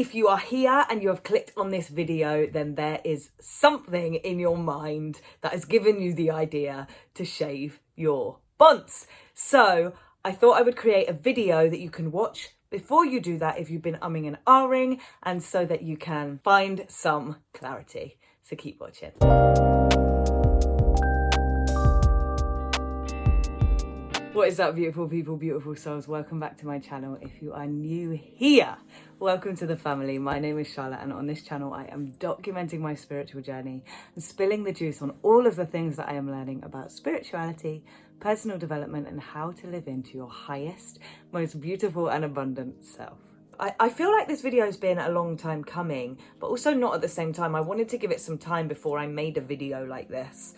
If you are here and you have clicked on this video, then there is something in your mind that has given you the idea to shave your bonce. So I thought I would create a video that you can watch before you do that if you've been umming and ahhing, and so that you can find some clarity. So keep watching. What is up, beautiful people, beautiful souls? Welcome back to my channel. If you are new here, welcome to the family. My name is Charlotte, and on this channel I am documenting my spiritual journey and spilling the juice on all of the things that I am learning about spirituality, personal development, and how to live into your highest, most beautiful and abundant self. I feel like this video has been a long time coming, but also not at the same time. I wanted to give it some time before I made a video like this.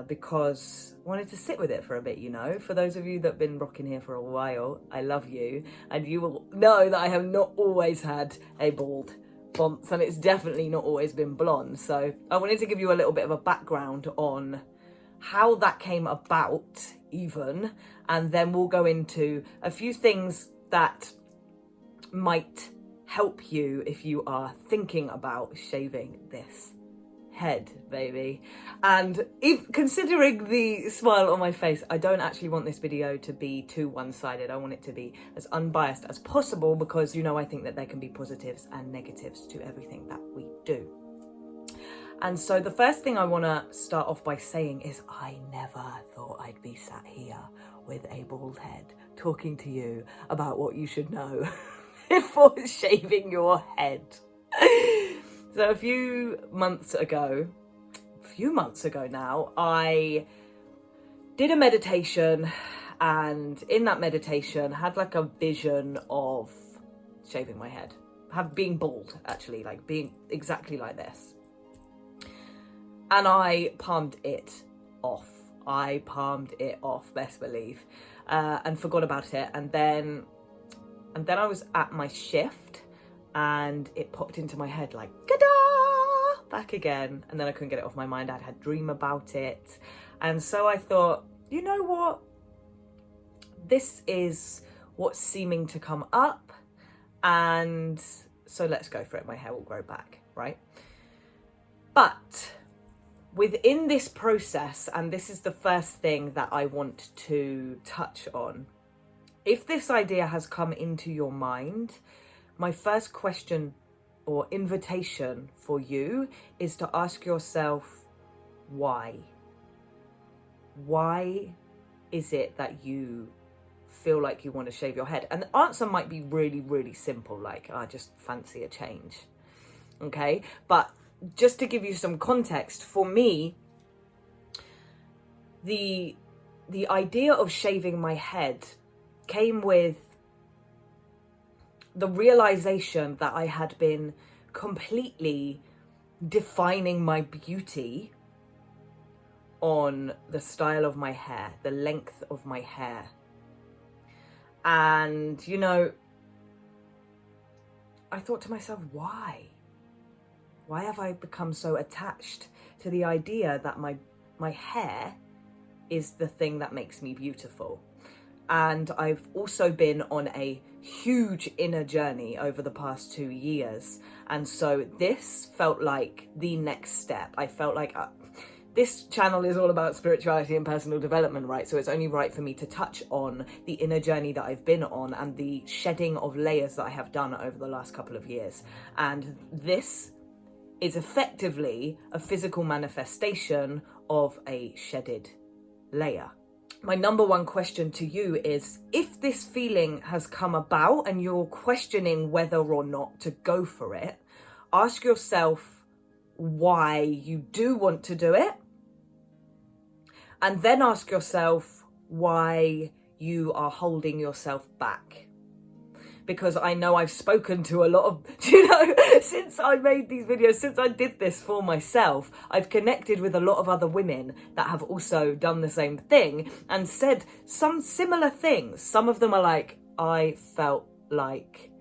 Because I wanted to sit with it for a bit, you know. For those of you that have been rocking here for a while, I love you. And you will know that I have not always had a bald bonce, and it's definitely not always been blonde. So I wanted to give you a little bit of a background on how that came about even. And then we'll go into a few things that might help you if you are thinking about shaving this head, baby. And if considering the smile on my face, I don't actually want this video to be too one-sided. I want it to be as unbiased as possible, because you know I think that there can be positives and negatives to everything that we do. And so the first thing I want to start off by saying is I never thought I'd be sat here with a bald head talking to you about what you should know before shaving your head. So a few months ago now, I did a meditation, and in that meditation had like a vision of shaving my head, being bald, actually, like being exactly like this. And I palmed it off. Best believe, and forgot about it. And then I was at my shift, and it popped into my head like, ta-da, back again. And then I couldn't get it off my mind. I'd had a dream about it. And so I thought, you know what? This is what's seeming to come up. And so let's go for it. My hair will grow back, right? But within this process, and this is the first thing that I want to touch on, if this idea has come into your mind, my first question or invitation for you is to ask yourself, why? Why is it that you feel like you want to shave your head? And the answer might be really, really simple, like, I just fancy a change. Okay? But just to give you some context, for me, the idea of shaving my head came with the realization that I had been completely defining my beauty on the style of my hair, the length of my hair. And, you know, I thought to myself, why? Why have I become so attached to the idea that my hair is the thing that makes me beautiful? And I've also been on a huge inner journey over the past 2 years. And so this felt like the next step. I felt like this channel is all about spirituality and personal development, right? So it's only right for me to touch on the inner journey that I've been on and the shedding of layers that I have done over the last couple of years. And this is effectively a physical manifestation of a shedded layer. My number one question to you is, if this feeling has come about and you're questioning whether or not to go for it, ask yourself why you do want to do it. And then ask yourself why you are holding yourself back. Because I know I've spoken to a lot of, you know, since I made these videos, since I did this for myself, I've connected with a lot of other women that have also done the same thing and said some similar things. Some of them are like, I felt like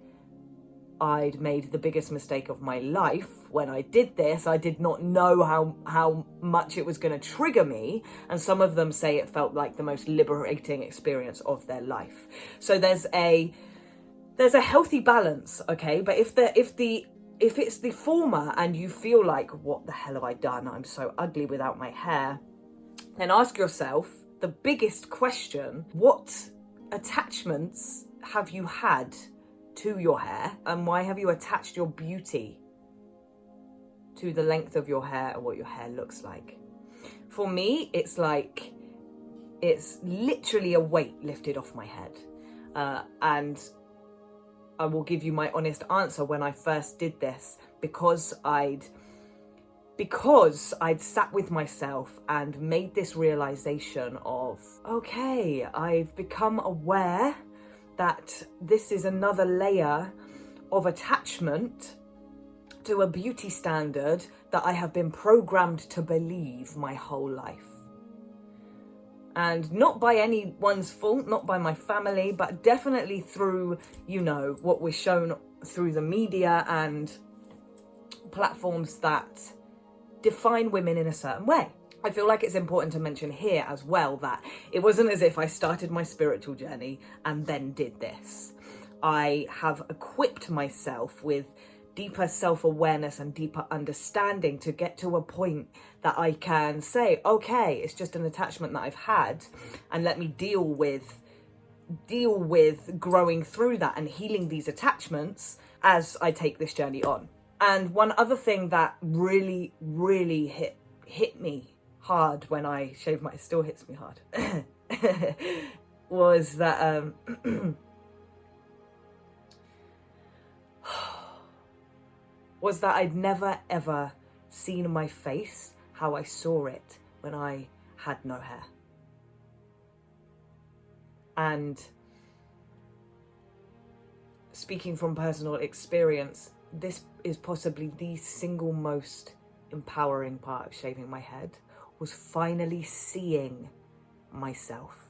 I'd made the biggest mistake of my life when I did this. I did not know how much it was going to trigger me. And some of them say it felt like the most liberating experience of their life. So there's a there's a healthy balance, okay? But if it's the former and you feel like, what the hell have I done? I'm so ugly without my hair. Then ask yourself the biggest question: what attachments have you had to your hair, and why have you attached your beauty to the length of your hair or what your hair looks like? For me, it's like, it's literally a weight lifted off my head. And I will give you my honest answer. When I first did this, because I'd sat with myself and made this realization of, okay, I've become aware that this is another layer of attachment to a beauty standard that I have been programmed to believe my whole life. And not by anyone's fault, not by my family, but definitely through, what we're shown through the media and platforms that define women in a certain way. I feel like it's important to mention here as well that it wasn't as if I started my spiritual journey and then did this. I have equipped myself with deeper self-awareness and deeper understanding to get to a point that I can say, okay, it's just an attachment that I've had, and let me deal with growing through that and healing these attachments as I take this journey on. And one other thing that really, really hit me hard when I shaved it still hits me hard, was that I'd never ever seen my face how I saw it when I had no hair. And speaking from personal experience, this is possibly the single most empowering part of shaving my head, was finally seeing myself.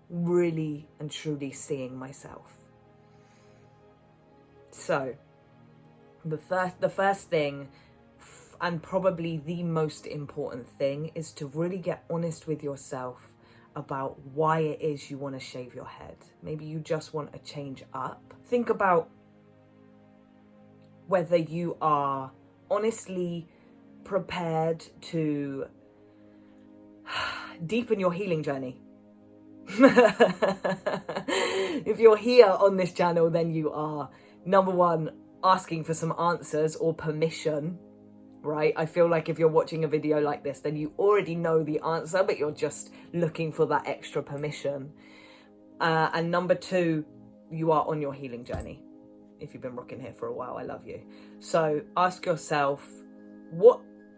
Really and truly seeing myself. So, the first thing, and probably the most important thing, is to really get honest with yourself about why it is you want to shave your head. Maybe you just want a change up. Think about whether you are honestly prepared to deepen your healing journey. If you're here on this channel, then you are, number one, asking for some answers or permission, right? I feel like if you're watching a video like this, then you already know the answer, but you're just looking for that extra permission. And number two, you are on your healing journey. If you've been rocking here for a while, I love you. So ask yourself,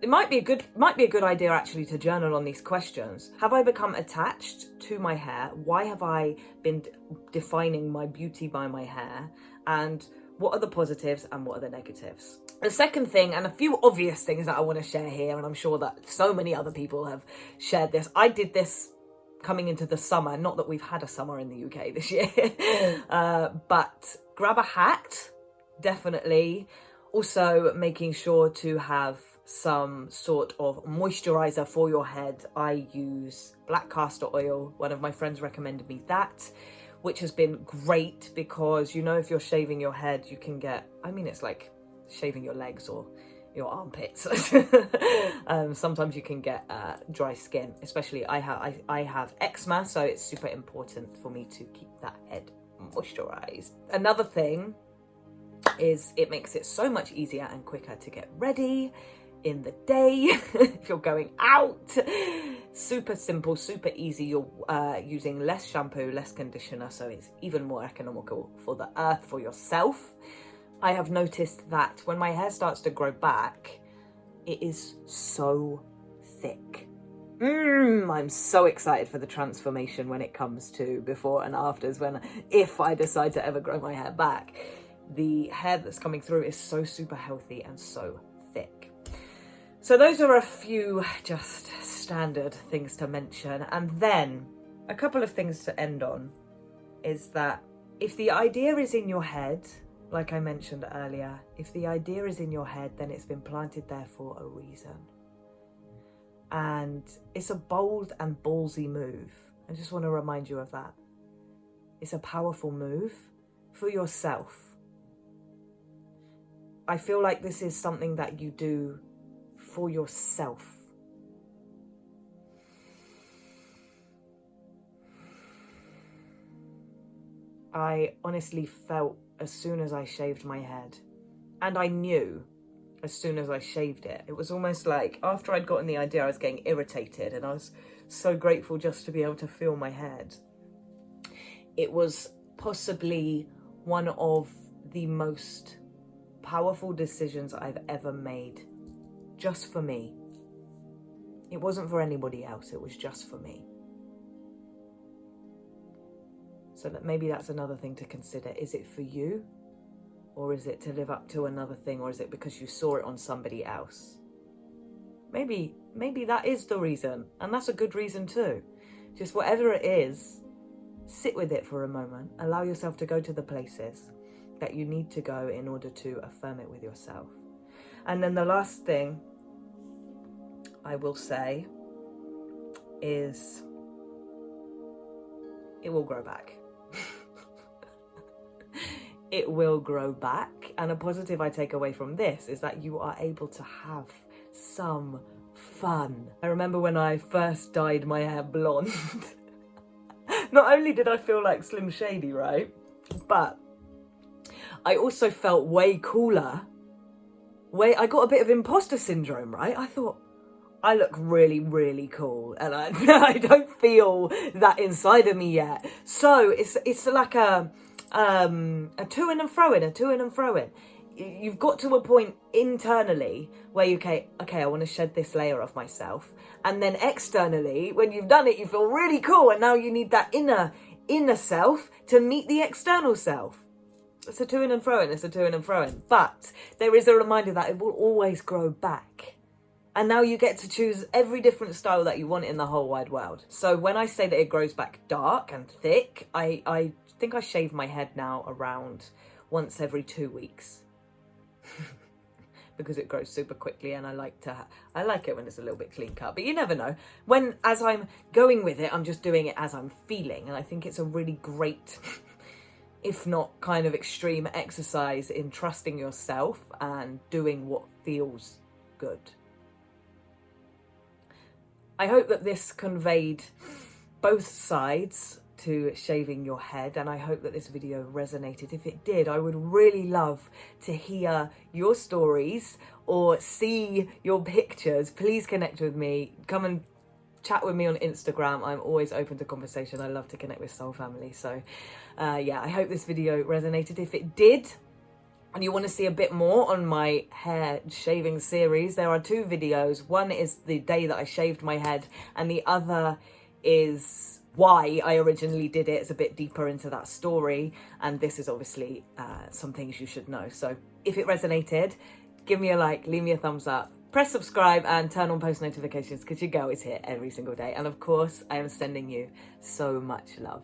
it might be a good idea actually to journal on these questions. Have I become attached to my hair? Why have I been defining my beauty by my hair? And what are the positives and what are the negatives? The second thing, and a few obvious things that I want to share here, and I'm sure that so many other people have shared this. I did this coming into the summer, not that we've had a summer in the UK this year, but grab a hat, definitely. Also making sure to have some sort of moisturizer for your head. I use black castor oil. One of my friends recommended me that, which has been great because, if you're shaving your head, you can get, it's like shaving your legs or your armpits. Sometimes you can get dry skin, especially I have eczema, so it's super important for me to keep that head moisturized. Another thing is it makes it so much easier and quicker to get ready in the day if you're going out. Super simple, super easy. You're using less shampoo, less conditioner, so it's even more economical for the earth, for yourself. I have noticed that when my hair starts to grow back, it is so thick. I'm so excited for the transformation when it comes to before and afters, if I decide to ever grow my hair back. The hair that's coming through is so super healthy and so thick. So those are a few just standard things to mention. And then a couple of things to end on is that if the idea is in your head, like I mentioned earlier, if the idea is in your head, then it's been planted there for a reason. And it's a bold and ballsy move. I just want to remind you of that. It's a powerful move for yourself. I feel like this is something that you do for yourself. I honestly felt as soon as I shaved my head, and I knew as soon as I shaved it. It was almost like after I'd gotten the idea, I was getting irritated, and I was so grateful just to be able to feel my head. It was possibly one of the most powerful decisions I've ever made, just for me. It wasn't for anybody else, it was just for me. So that maybe that's another thing to consider. Is it for you? Or is it to live up to another thing? Or is it because you saw it on somebody else? Maybe that is the reason. And that's a good reason too. Just whatever it is, sit with it for a moment. Allow yourself to go to the places that you need to go in order to affirm it with yourself. And then the last thing I will say is it will grow back. It will grow back. And a positive I take away from this is that you are able to have some fun. I remember when I first dyed my hair blonde. Not only did I feel like Slim Shady, right? But I also felt way cooler. I got a bit of imposter syndrome, right? I thought, I look really, really cool, and I don't feel that inside of me yet. So it's like a to and fro-in. You've got to a point internally where you okay, I want to shed this layer of myself, and then externally, when you've done it, you feel really cool, and now you need that inner self to meet the external self. It's a to and fro-in. But there is a reminder that it will always grow back. And now you get to choose every different style that you want in the whole wide world. So when I say that it grows back dark and thick, I think I shave my head now around once every 2 weeks. Because it grows super quickly, and I like it when it's a little bit clean cut. But you never know. As I'm going with it, I'm just doing it as I'm feeling. And I think it's a really great, if not kind of extreme exercise in trusting yourself and doing what feels good. I hope that this conveyed both sides to shaving your head, and I hope that this video resonated. If it did, I would really love to hear your stories or see your pictures. Please connect with me. Come and chat with me on Instagram. I'm always open to conversation. I love to connect with Soul Family. So yeah, I hope this video resonated. If it did, and you want to see a bit more on my hair shaving series, there are 2 videos. One is the day that I shaved my head, and the other is why I originally did it. It's a bit deeper into that story, and this is obviously some things you should know. So if it resonated, give me a like, leave me a thumbs up, press subscribe, and turn on post notifications, because your girl is here every single day. And of course, I am sending you so much love.